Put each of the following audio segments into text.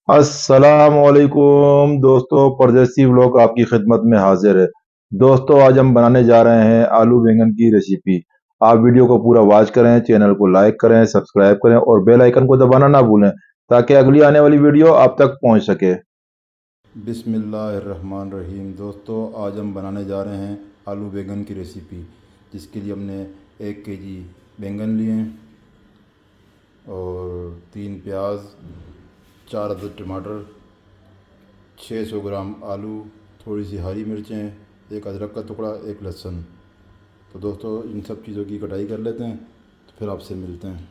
अस्सलामुअलैकुम दोस्तों, परदेसी व्लॉग आपकी खिदमत में हाजिर है। दोस्तों, आज हम बनाने जा रहे हैं आलू बैंगन की रेसिपी। आप वीडियो को पूरा वॉच करें, चैनल को लाइक करें, सब्सक्राइब करें और बेल आइकन को दबाना ना भूलें ताकि अगली आने वाली वीडियो आप तक पहुंच सके। बिस्मिल्लाहिर्रहमानिर्रहीम। दोस्तों, आज हम बनाने जा रहे हैं आलू बैंगन की रेसिपी, जिसके लिए हमने 1 केजी बैंगन लिए हैं और 3 प्याज, 4 अदद टमाटर, 600 ग्राम आलू, थोड़ी सी हरी मिर्चें, एक अदरक का टुकड़ा, एक लहसुन। तो दोस्तों, इन सब चीज़ों की कटाई कर लेते हैं, तो फिर आपसे मिलते हैं।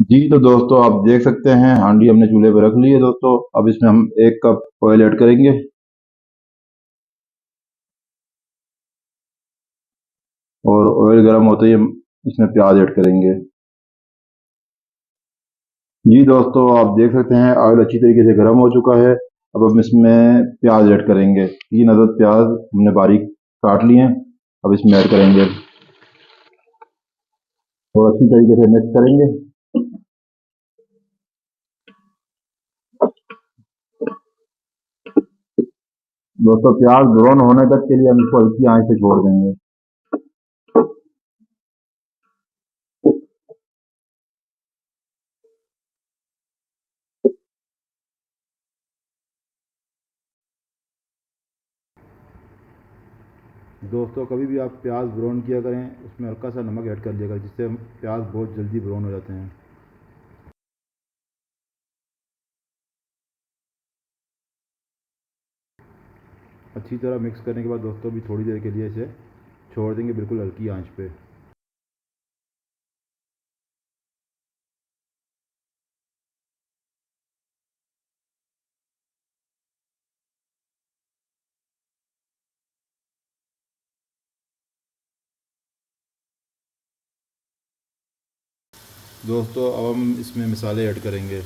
जी तो दोस्तों, आप देख सकते हैं हांडी हमने चूल्हे पर रख ली है। दोस्तों, अब इसमें हम 1 कप ऑयल ऐड करेंगे और ऑयल गर्म होते ही हम इसमें प्याज ऐड करेंगे। जी दोस्तों, आप देख सकते हैं ऑयल अच्छी तरीके से गर्म हो चुका है। अब हम इसमें प्याज ऐड करेंगे। 3 अदद प्याज हमने बारीक काट लिए हैं, अब इसमें ऐड करेंगे और अच्छी तरीके से मिक्स करेंगे। दोस्तों, प्याज ब्राउन होने तक के लिए हम इसको हल्की आंच पे छोड़ देंगे। दोस्तों, कभी भी आप प्याज ब्राउन किया करें, उसमें हल्का सा नमक ऐड कर लिया, जिससे हम प्याज बहुत जल्दी ब्राउन हो जाते हैं। अच्छी तरह मिक्स करने के बाद दोस्तों भी थोड़ी देर के लिए इसे छोड़ देंगे, बिल्कुल हल्की आंच पे। दोस्तों, अब हम इसमें मसाले ऐड करेंगे।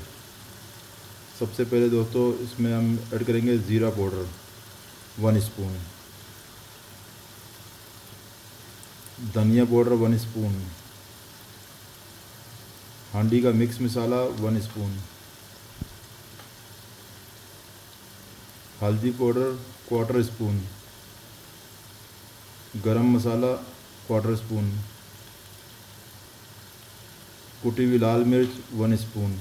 सबसे पहले दोस्तों, इसमें हम ऐड करेंगे ज़ीरा पाउडर 1 स्पून, धनिया पाउडर 1 स्पून, हांडी का मिक्स मसाला 1 स्पून, हल्दी पाउडर 1/4 स्पून, गरम मसाला 1/4 स्पून, कुटी हुई लाल मिर्च 1 स्पून,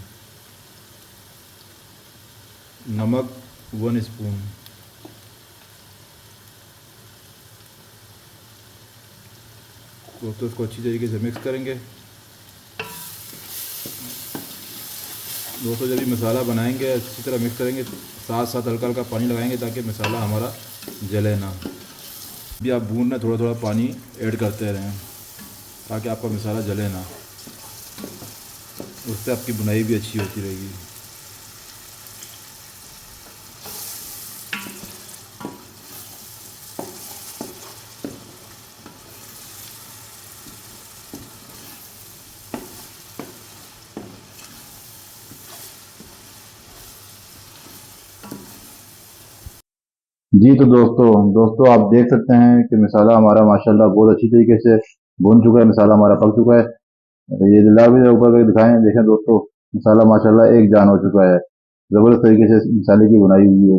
नमक 1 स्पून। दोस्तों, इसको अच्छी तरीके से मिक्स करेंगे। दोस्तों, जब भी मसाला बनाएंगे अच्छी तरह मिक्स करेंगे, साथ साथ हल्का हल्का पानी लगाएंगे ताकि मसाला हमारा जले ना। भी आप बूंद में थोड़ा थोड़ा पानी ऐड करते रहें ताकि आपका मसाला जले ना, उससे आपकी बुनाई भी अच्छी होती रहेगी। जी तो दोस्तों आप देख सकते हैं कि मसाला हमारा माशाल्लाह बहुत अच्छी तरीके से भुन चुका है, मसाला हमारा पक चुका है। ये जला भी ऊपर करके दिखाएं, देखें दोस्तों, मसाला माशाल्लाह एक जान हो चुका है। ज़बरदस्त तरीके से इस मसाले की बुनाई हुई है।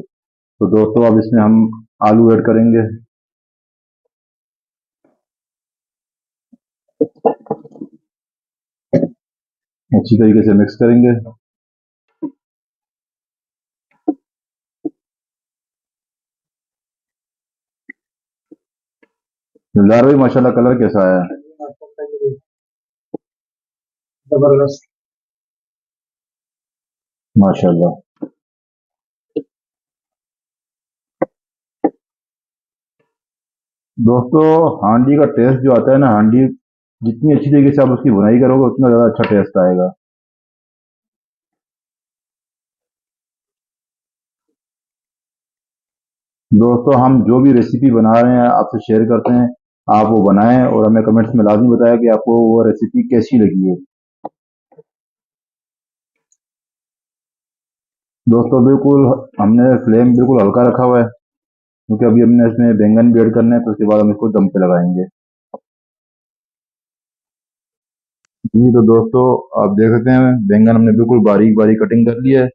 तो दोस्तों, अब इसमें हम आलू ऐड करेंगे। अच्छी तरीके से मिक्स करेंगे। दिलदार भाई, माशाल्लाह कलर कैसा आया है? जबरदस्त, माशाल्लाह। दोस्तों, हांडी का टेस्ट जो आता है ना, हांडी जितनी अच्छी तरीके से आप उसकी बुनाई करोगे उतना ज़्यादा अच्छा टेस्ट आएगा। दोस्तों, हम जो भी रेसिपी बना रहे हैं आपसे शेयर करते हैं, आप वो बनाएं और हमें कमेंट्स में लाजमी बताएं कि आपको वो रेसिपी कैसी लगी है। दोस्तों, बिल्कुल हमने फ्लेम बिल्कुल हल्का रखा हुआ है, क्योंकि अभी हमने इसमें बैंगन भी ऐड करने हैं, तो उसके बाद हम इसको दम पे लगाएंगे। जी तो दोस्तों, आप देख सकते हैं बैंगन हमने बिल्कुल बारीक बारीक कटिंग कर लिया है।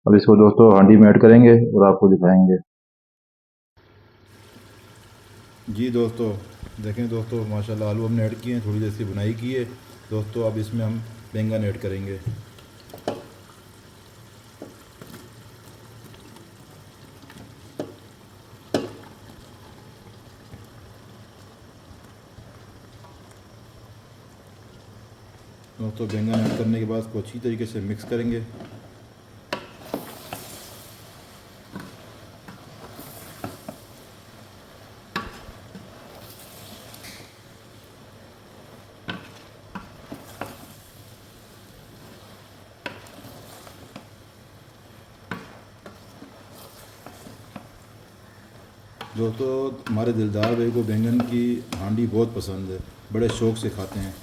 अब इसको दोस्तों हांडी में ऐड करेंगे और आपको दिखाएंगे। जी दोस्तों, देखें दोस्तों, माशाल्लाह आलू हमने ऐड किए हैं, थोड़ी देर से बुनाई की है। दोस्तों अब इसमें हम बैंगन ऐड करेंगे। दोस्तों बैंगन ऐड करने के बाद इसको अच्छी तरीके से मिक्स करेंगे। दोस्तों हमारे दिलदार भाई को बैंगन की हांडी बहुत पसंद है, बड़े शौक़ से खाते हैं।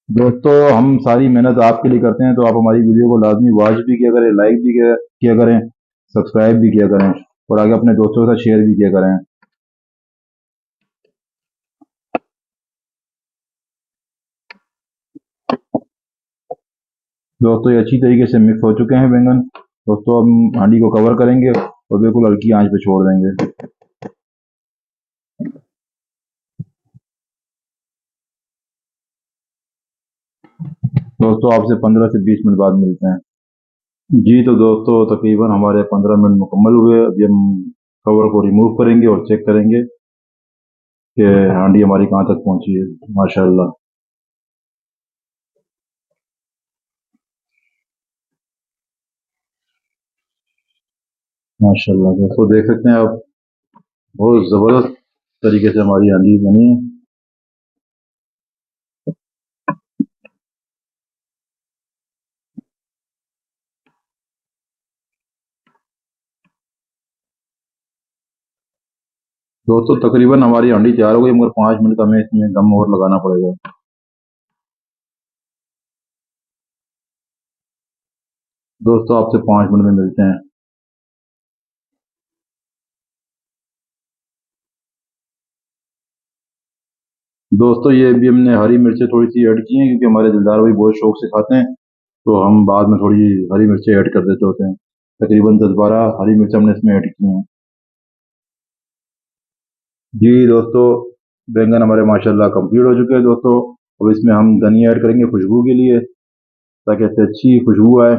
दोस्तों हम सारी मेहनत आपके लिए करते हैं, तो आप हमारी वीडियो को लाजमी वॉच भी किया करें, लाइक भी किया करें, सब्सक्राइब भी किया करें और आगे अपने दोस्तों के साथ शेयर भी किया करें। दोस्तों ये अच्छी तरीके से मिक्स हो चुके हैं बैंगन। दोस्तों हम हांडी को कवर करेंगे और बिल्कुल हल्की आंच पे छोड़ देंगे। दोस्तों आपसे 15 से 20 मिनट बाद मिलते हैं। जी तो दोस्तों तकरीबन हमारे 15 मिनट मुकम्मल हुए। अभी हम कवर को रिमूव करेंगे और चेक करेंगे कि हांडी हमारी कहाँ तक पहुंची है। माशाल्लाह। माशाल्लाह दोस्तों देख सकते हैं आप, बहुत ज़बरदस्त तरीके से हमारी हांडी बनी है। दोस्तों तकरीबन हमारी हांडी तैयार हो गई, मगर 5 मिनट का हमें इसमें दम और लगाना पड़ेगा। दोस्तों आपसे 5 मिनट में मिलते हैं। दोस्तों ये भी हमने हरी मिर्चें थोड़ी सी ऐड की हैं, क्योंकि हमारे दिलदार भाई बहुत शौक से खाते हैं, तो हम बाद में थोड़ी हरी मिर्चें ऐड कर देते होते हैं। तकरीबन 10-12 हरी मिर्च हमने इसमें ऐड की हैं। जी दोस्तों, बैंगन हमारे माशाल्लाह कंप्लीट हो चुके हैं दोस्तों। अब इसमें हम धनिया ऐड करेंगे खुशबू के लिए, ताकि इससे अच्छी खुशबू आए।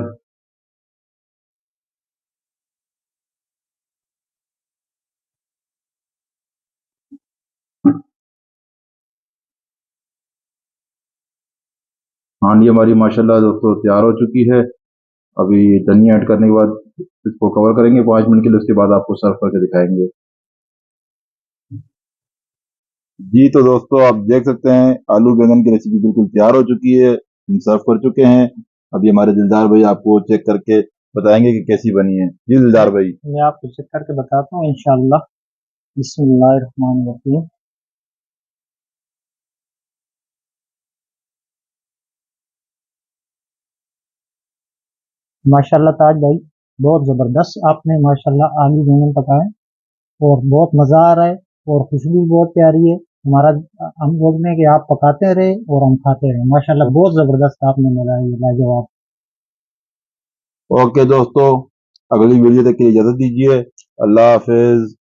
हांडी हमारी माशाल्लाह दोस्तों तैयार हो चुकी है। अभी धनिया ऐड करने के बाद इसको कवर करेंगे 5 मिनट के लिए, उसके बाद आपको सर्व करके दिखाएंगे। जी तो दोस्तों आप देख सकते हैं आलू बैंगन की रेसिपी बिल्कुल तैयार हो चुकी है, हम सर्व कर चुके हैं। अभी हमारे दिलदार भाई आपको चेक करके बताएंगे कि कैसी बनी है। जी दिलदार भाई। मैं आपको चेक करके बताता हूँ इंशाल्लाह। बिस्मिल्लाहिर्रहमानिर्रहीम। माशाल्लाह ताज भाई, बहुत ज़बरदस्त आपने माशाल्लाह आलू बैंगन पकाए और बहुत मज़ा आ रहा है और खुशबू बहुत प्यारी है। हमारा हम बोल रहे हैं कि आप पकाते रहे और हम खाते रहे। माशाल्लाह बहुत ज़बरदस्त आपने बनाई है, लाजवाब। ओके दोस्तों, अगली वीडियो तक के लिए इजाजत दीजिए। अल्लाह हाफिज।